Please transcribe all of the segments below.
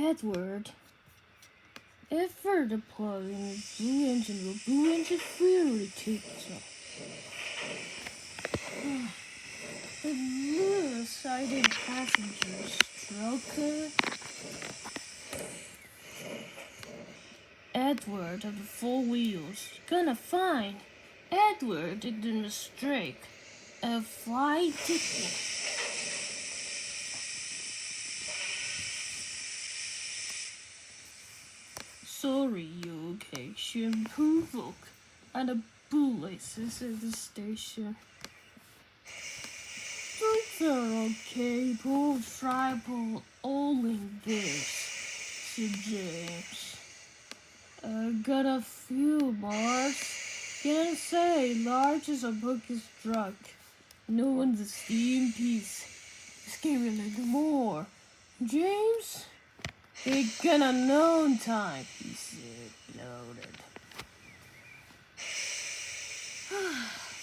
Edward. Ever deploying the blue engine, the blue engine clearly takes off. The blue-sided passenger stroker. Edward of the 4 wheels. Gonna find Edward did the mistake of flight ticket. Sorry, you occasion provoke and the bullets at the station. They're okay, pull tribal all in this, said James. Got a few bars. Can't say large as a book is drunk. No one's a steam piece. Just give me a little more. James? It's gonna know time, he said, loaded.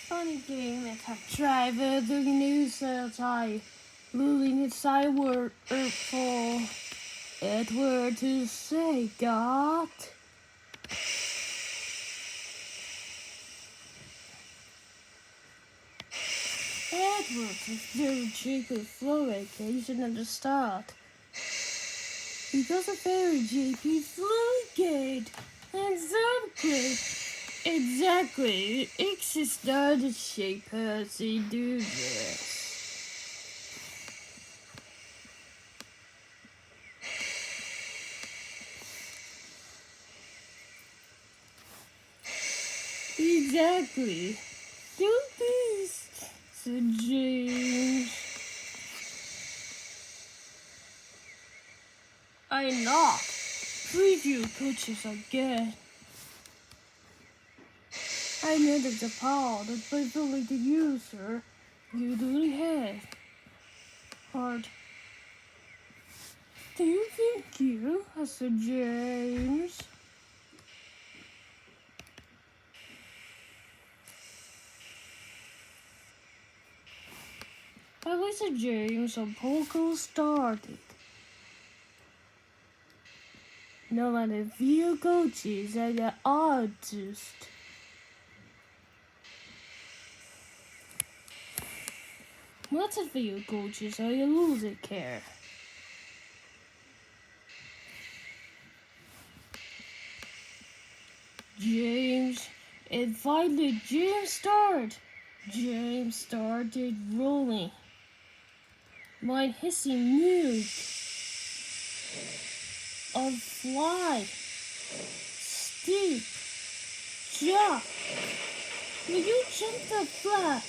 Funny game at a driver, the news outside, moving its sideward for Edward to say, God. Edward was very cheap with flow vacation at the start. Because of very JP Flowgate. Exactly. It's started shape as they do this. Exactly. Don't be, said James. I'm not. Preview coaches again. I noted the power that by the user usually has. Hard. Do you think you, said James? I was a James and Poco started. No matter few coaches and the artist. Lots of few coaches are you losing care. James, and finally James started rolling. My hissing mood of fly, steep, jump. Will you jump the flat?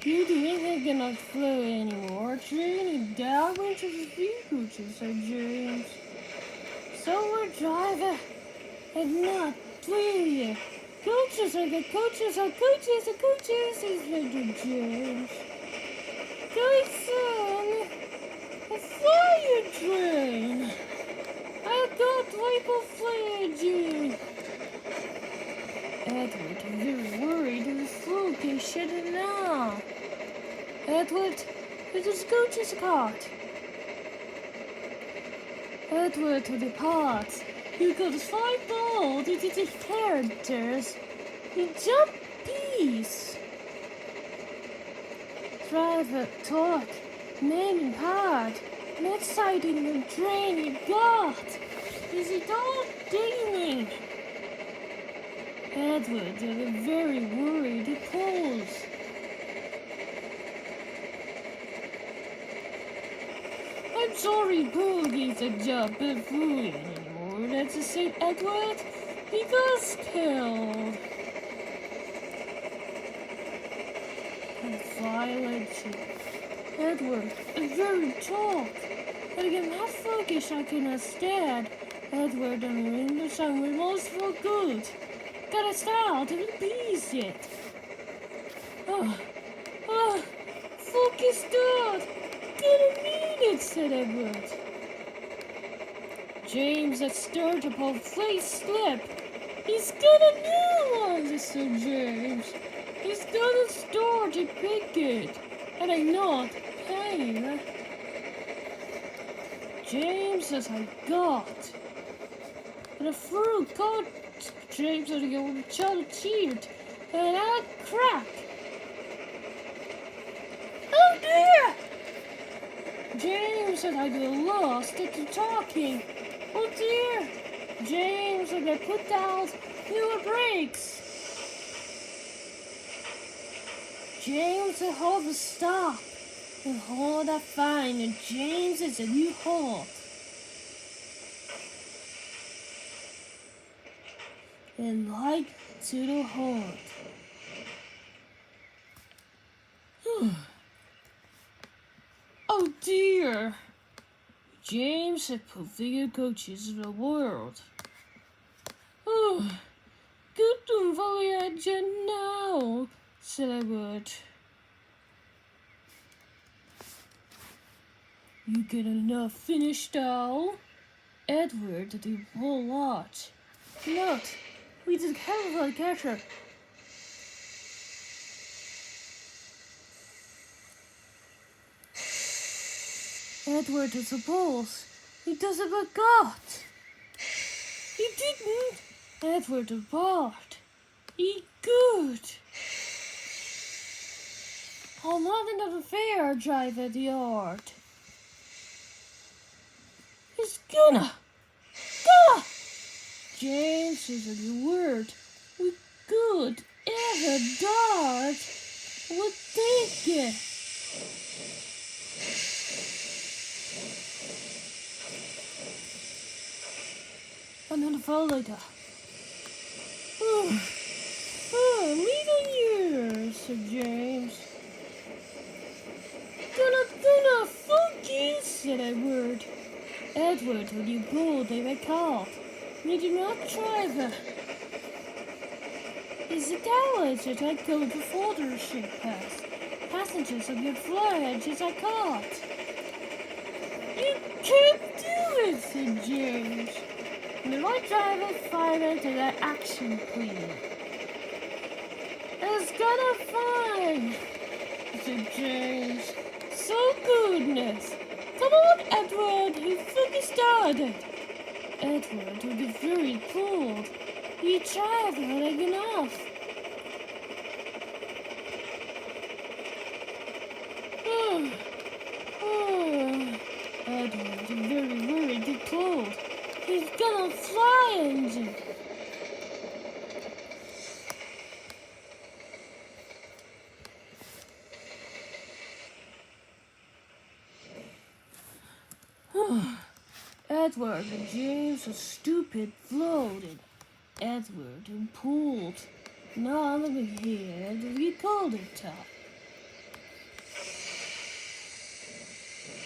You ain't gonna flow anymore. Training down into the vehicles, said James. So we're driver and not player. Coaches are the coaches, said James. Tyson, a fire train. I got label flaggy. Edward, very worried, his fluke is shutting now. Edward, it is coach's cart. Edward to the parts. You got 5 balls, it is characters. You jump piece. Driver, talk, name and part. Next sighting and train you got. Is it all dinging? Edward, you're very worried, he pulls. I'm sorry, Boogie's a job but fooling anymore. That's to say, Edward, he was killed. And violence. Edward, a very talk. But again, not focus, I can understand. Edward and English and we lost for good. Gotta start and peace yet. Focus start. Didn't mean it, said Edward. James had stirred upon face slip. He's gonna new one, said James. He's gonna start to pick it. And I not pain. James says I got. And a fruit caught James and a child cheered. And I crack. Oh dear! James said I got lost into talking. Oh dear! James said I put down your brakes. James said hold the stop. And hold that fine. And James is a new halt. And like to the heart. Oh dear! James had put video coaches in the world. Oh, good to voyage now, said Edward. You get enough finished now? Edward did a whole lot. Not, we did hell of a catcher. Edward is a boss. He does it but God. He didn't. Edward a bard. He good. I'm not another fair drive at the yard. He's gonna. James is a new word. We good ever dart. Would take it. Another fall later. Middle years, said James. Gonna funky, said Edward. Edward, when you go, they were called. We do not drive. Is it hours that I go before the ship pass? Passengers of your voyage as I caught. You can't do it, said James. And the right driver fired into that action plan. It's gonna fine, said James. So goodness. Come on, Edward, he fully started. Edward would be very cold. He tried hard enough. Edward is very cold. He's gonna fly engine. Edward and James were stupid floated. Edward and pulled. None of it here, we called it top.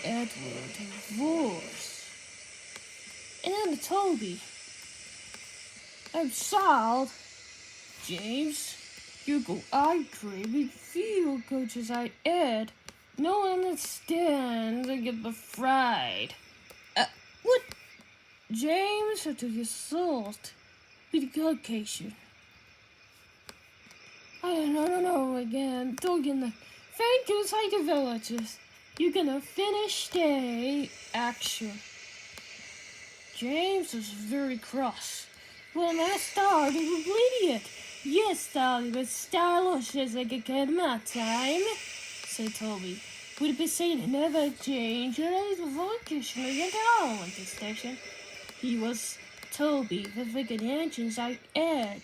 Edward divorced. And Toby. I'm sad. James, you go I crazy field coaches I ed. No one understands I get the fried. What? James had to get salt with the occasion. I don't know again. Don't get the thank you, site villages. You're gonna finish the action. James was very cross. When I started, he was an idiot. Yes, darling, but stylish as I could get my time, said Toby. Would be saying never change your vocation again down at the station. He was Toby, the wicked engines I had.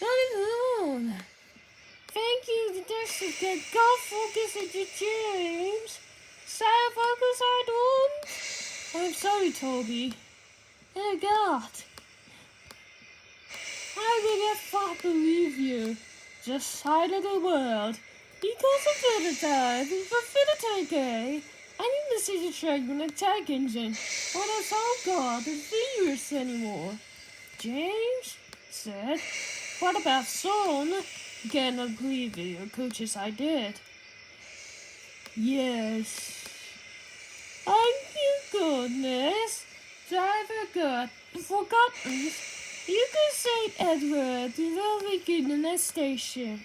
Not alone. Thank you, the Jessica. Go focus at your James. Side focus I don't. I'm sorry, Toby. Oh God. I will never believe you. Just side of the world. Because of the time, for the take. I need to see the track on the attack engine. Or that's all God, the virus anymore. James said, what about son? You cannot believe it, your coaches I did. Yes. Thank you, goodness. Driver got forgotten. You can say Edward to the weekend in that station.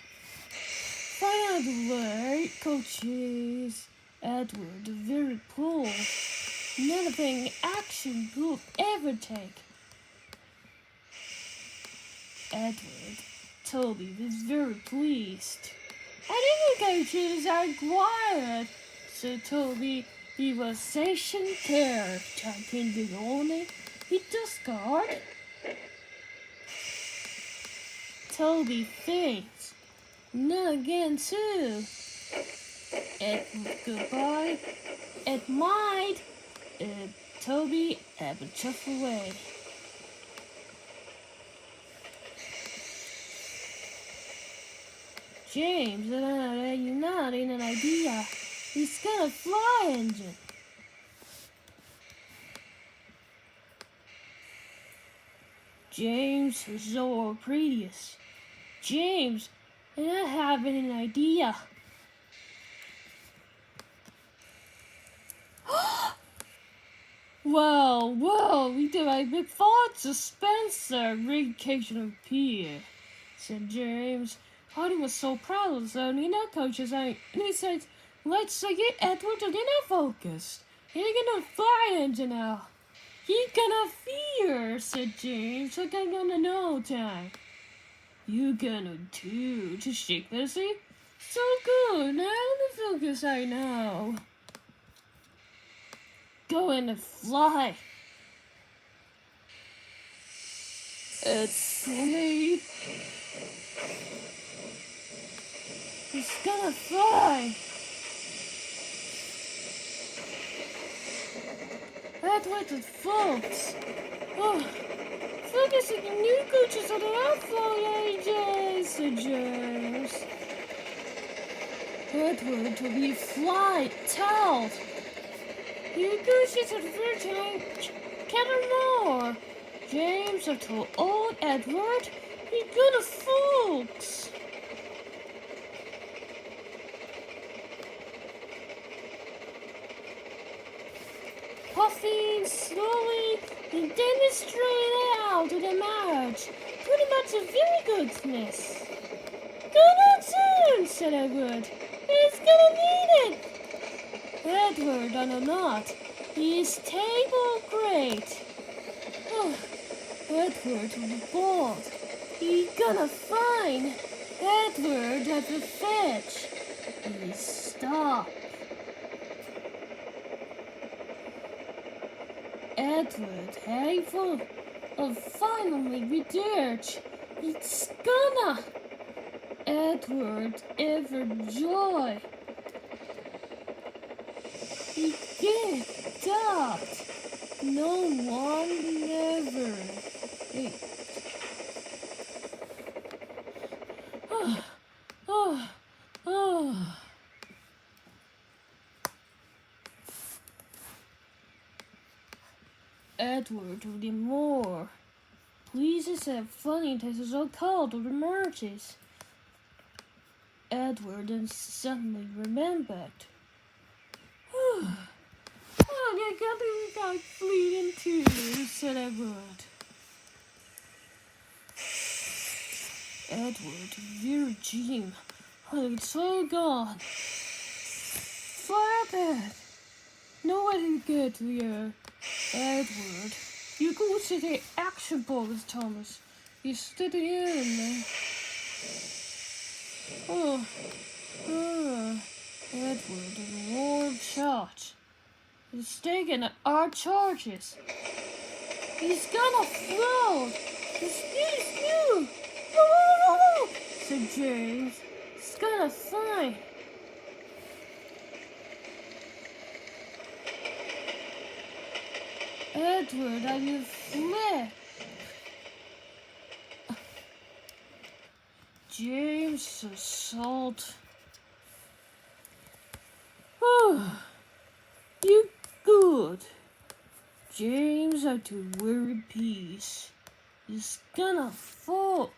Find out the word, coaches. Edward, very cool. Nothing action will ever take. Edward, Toby was very pleased. I didn't go to his acquired, so Toby, he was station care, taking the only he discard. Toby thinks, not again too. Edward goodbye. It might. Toby have a chuff away. James and not in an idea. He's got a fly engine. James is so prettiest. James and I have an idea. Well, we did my big thought Spencer vacation of Pierre, said James. Hardy was so proud of his own, coaches, and he said, let's get Edward to dinner focused. He's gonna fly engine now. He gonna fear, said James, like I'm gonna know time. You gonna do to shake this, see? So good, now the focus I know. Going to fly. It's late. He's gonna fly. That's what it folks. Oh, focusing on new coaches on the outflow ages, said James. Edward to be flight towed. You coaches are virgin, can more. James are to old Edward. He good folks. Puffing slowly and then straight out to the marriage. Pretty much a very goodness. Good on soon, said Edward. He's gonna need it. Edward on a knot. He's table great. Oh, Edward on the board. He gonna find Edward at the fetch. He stop. Edward, hateful of finally returned. It's gonna. Edward ever joy. He get that. No one never. Edward of the Moor. Please accept funny tastes so cold of the merches. Edward then suddenly remembered. Oh, I got fleeting too, said Edward. Edward, your Jim, it's so gone. Flathead. Nobody good here. Edward, you go to the action box, Thomas. You stood in. Edward, a warm shot. He's taking our charges. He's gonna float. Spew. Said James. He's gonna fly. Edward, I will flip. James assault. Oh, you good. James had to wear peace. He's gonna fuck.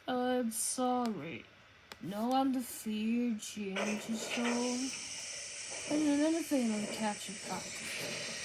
I'm sorry. No one to fear James' soul. And another thing on the capture practice.